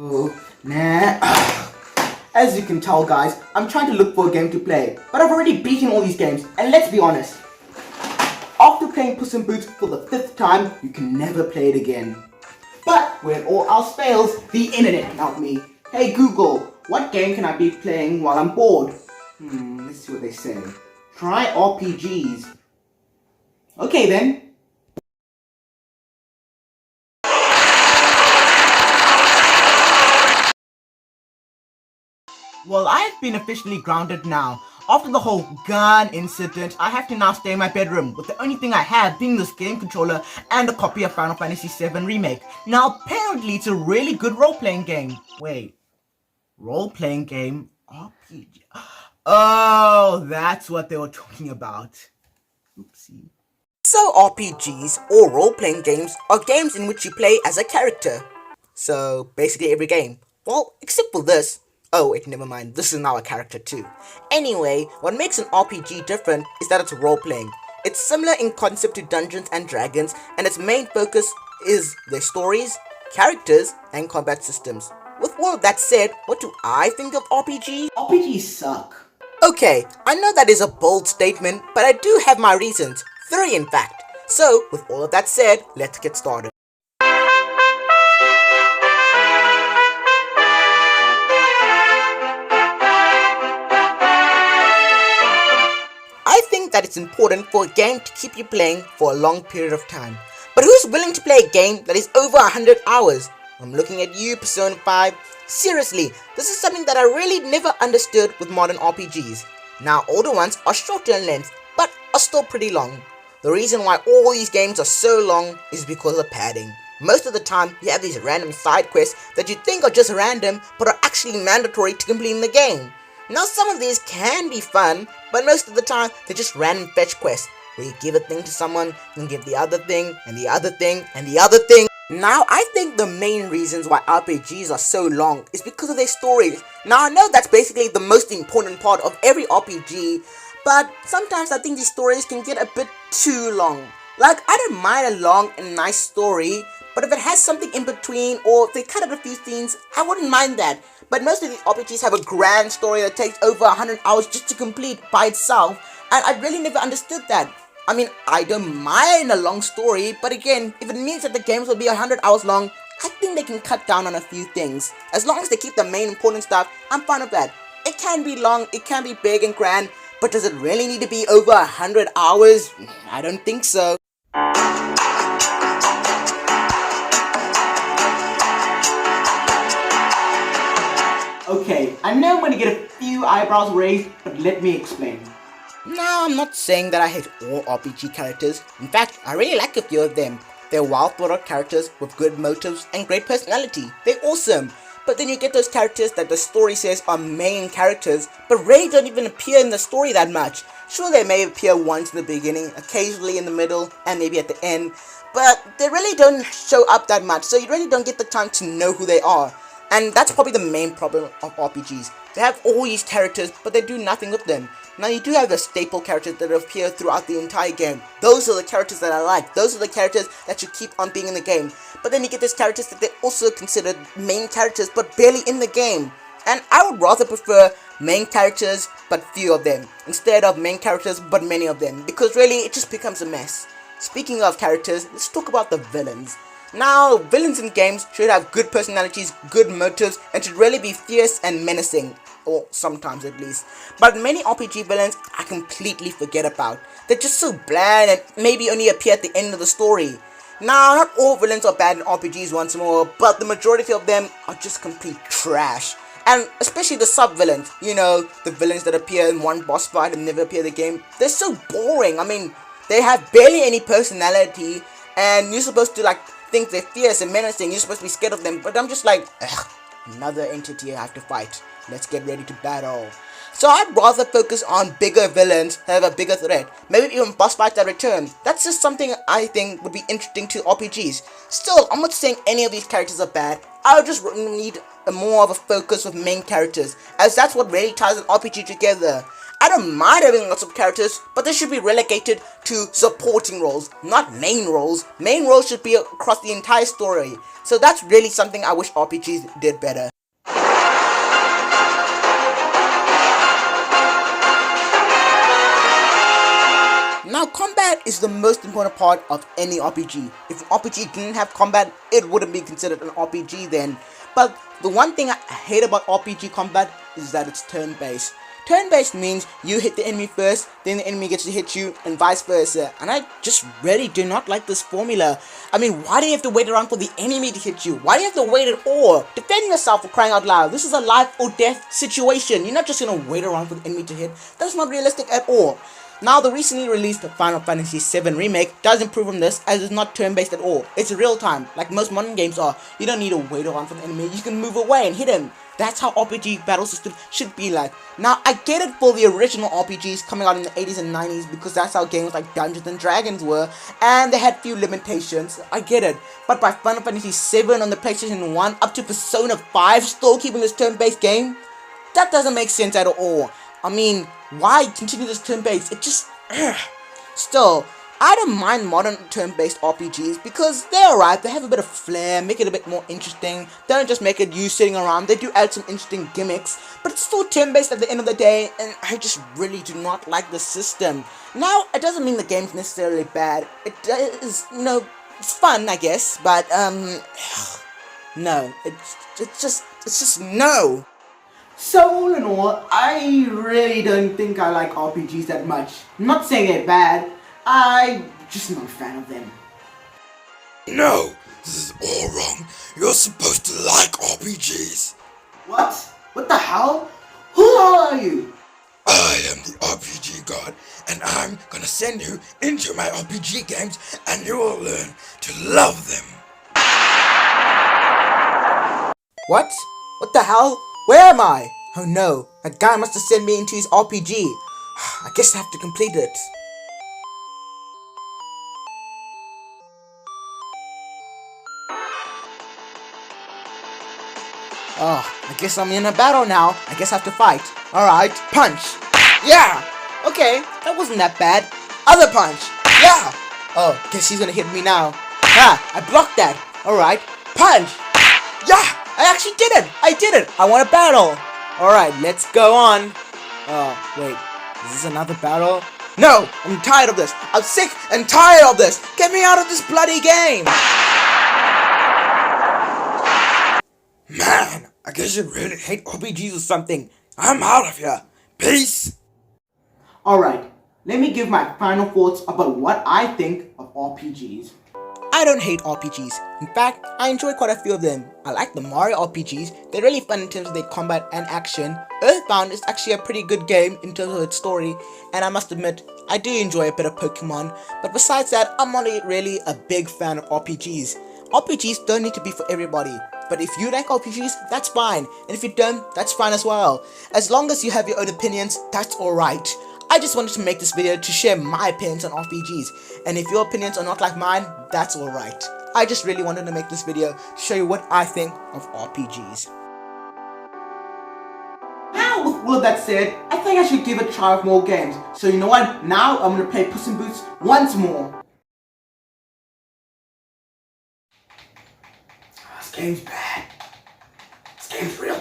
Oh, nah. As you can tell, guys, I'm trying to look for a game to play, but I've already beaten all these games, and let's be honest. After playing Puss in Boots for the 5th time, you can never play it again. But when all else fails, the internet can help me. Hey Google, what game can I be playing while I'm bored? Let's see what they say. Try RPGs. Okay then. Well, I have been officially grounded now. After the whole gun incident, I have to now stay in my bedroom, with the only thing I have being this game controller and a copy of Final Fantasy VII Remake. Now, apparently it's a really good role-playing game. Wait, role-playing game? RPG? Oh, that's what they were talking about. Oopsie. So RPGs, or role-playing games, are games in which you play as a character. So, basically every game. Well, except for this. Oh wait, never mind, this is now a character too. Anyway, what makes an RPG different is that it's role-playing. It's similar in concept to Dungeons and Dragons, and its main focus is their stories, characters, and combat systems. With all of that said, what do I think of RPGs? RPGs suck. Okay, I know that is a bold statement, but I do have my reasons. 3 in fact. So, with all of that said, let's get started. I think that it's important for a game to keep you playing for a long period of time. But who's willing to play a game that is over 100 hours? I'm looking at you, Persona 5. Seriously, this is something that I really never understood with modern RPGs. Now, older ones are shorter in length, but are still pretty long. The reason why all these games are so long is because of padding. Most of the time, you have these random side quests that you think are just random, but are actually mandatory to complete in the game. Now some of these can be fun, but most of the time they're just random fetch quests, where you give a thing to someone, and give the other thing, and the other thing, and the other thing. Now I think the main reasons why RPGs are so long is because of their stories. Now I know that's basically the most important part of every RPG, but sometimes I think these stories can get a bit too long. Like, I don't mind a long and nice story, but if it has something in between, or if they cut out a few scenes, I wouldn't mind that. But most of these RPGs have a grand story that takes over 100 hours just to complete by itself, and I really never understood that. I mean, I don't mind a long story, but again, if it means that the games will be 100 hours long, I think they can cut down on a few things. As long as they keep the main important stuff, I'm fine with that. It can be long, it can be big and grand, but does it really need to be over 100 hours? I don't think so. Okay, I know I'm going to get a few eyebrows raised, but let me explain. Now, I'm not saying that I hate all RPG characters. In fact, I really like a few of them. They're well thought out characters with good motives and great personality. They're awesome. But then you get those characters that the story says are main characters, but really don't even appear in the story that much. Sure, they may appear once in the beginning, occasionally in the middle, and maybe at the end, but they really don't show up that much, so you really don't get the time to know who they are. And that's probably the main problem of RPGs. They have all these characters, but they do nothing with them. Now you do have the staple characters that appear throughout the entire game. Those are the characters that I like. Those are the characters that should keep on being in the game. But then you get these characters that they also considered main characters, but barely in the game. And I would rather prefer main characters, but few of them, instead of main characters, but many of them. Because really, it just becomes a mess. Speaking of characters, let's talk about the villains. Now, villains in games should have good personalities, good motives, and should really be fierce and menacing. Or sometimes at least. But many RPG villains I completely forget about. They're just so bland and maybe only appear at the end of the story. Now, not all villains are bad in RPGs once more, but the majority of them are just complete trash. And especially the sub-villains, you know, the villains that appear in one boss fight and never appear in the game. They're so boring. I mean, they have barely any personality, and you're supposed to think they're fierce and menacing. You're supposed to be scared of them, but I'm just like, ugh, another entity I have to fight. Let's get ready to battle. So I'd rather focus on bigger villains that have a bigger threat. Maybe even boss fights that return. That's just something I think would be interesting to RPGs. Still, I'm not saying any of these characters are bad. I just need more of a focus with main characters, as that's what really ties an RPG together. I don't mind having lots of characters, but they should be relegated to supporting roles, not main roles. Main roles should be across the entire story. So that's really something I wish RPGs did better. Now, combat is the most important part of any RPG. If an RPG didn't have combat, it wouldn't be considered an RPG then. But the one thing I hate about RPG combat is that it's turn-based. Turn-based means you hit the enemy first, then the enemy gets to hit you, and vice versa. And I just really do not like this formula. I mean, why do you have to wait around for the enemy to hit you? Why do you have to wait at all? Defend yourself, for crying out loud. This is a life or death situation. You're not just gonna wait around for the enemy to hit. That's not realistic at all. Now, the recently released Final Fantasy VII Remake does improve on this, as it's not turn-based at all. It's real time, like most modern games are. You don't need to wait around for the enemy, you can move away and hit him. That's how RPG battle system should be like. Now, I get it for the original RPGs coming out in the 80s and 90s, because that's how games like Dungeons and Dragons were, and they had few limitations. I get it. But by Final Fantasy VII on the PlayStation 1 up to Persona 5 still keeping this turn-based game? That doesn't make sense at all. I mean, why continue this turn-based? It just... Still, I don't mind modern turn-based RPGs because they're alright. They have a bit of flair, make it a bit more interesting. They don't just make it you sitting around. They do add some interesting gimmicks, but it's still turn-based at the end of the day, and I just really do not like the system. Now, it doesn't mean the game's necessarily bad. It is, you know, it's fun, I guess, but, no. It's just no. So all in all, I really don't think I like RPGs that much. I'm not saying they're bad, I'm just not a fan of them. No, this is all wrong. You're supposed to like RPGs. What? What the hell? Who the hell are you? I am the RPG god, and I'm gonna send you into my RPG games, and you will learn to love them. What? What the hell? Where am I? Oh no, a guy must have sent me into his RPG. I guess I have to complete it. Oh, I guess I'm in a battle now. I guess I have to fight. Alright, punch. Yeah! Okay, that wasn't that bad. Other punch. Yeah! Oh, guess he's gonna hit me now. Ah, I blocked that. Alright, punch. Yeah! I actually did it! I did it! I won a battle! Alright, let's go on. Oh, wait. Is this another battle? No! I'm tired of this! I'm sick and tired of this! Get me out of this bloody game! Man, I guess you really hate RPGs or something. I'm out of here. Peace! Alright, let me give my final thoughts about what I think of RPGs. I don't hate RPGs. In fact, I enjoy quite a few of them. I like the Mario RPGs. They're really fun in terms of their combat and action. Earthbound is actually a pretty good game in terms of its story, and I must admit, I do enjoy a bit of Pokemon, but besides that, I'm not really a big fan of RPGs. RPGs don't need to be for everybody, but if you like RPGs, that's fine, and if you don't, that's fine as well. As long as you have your own opinions, that's alright. I just wanted to make this video to share my opinions on RPGs, and if your opinions are not like mine, that's alright. I just really wanted to make this video to show you what I think of RPGs. Now, with all of that said, I think I should give it a try with more games. So you know what? Now I'm going to play Puss in Boots once more. This game's bad. This game's real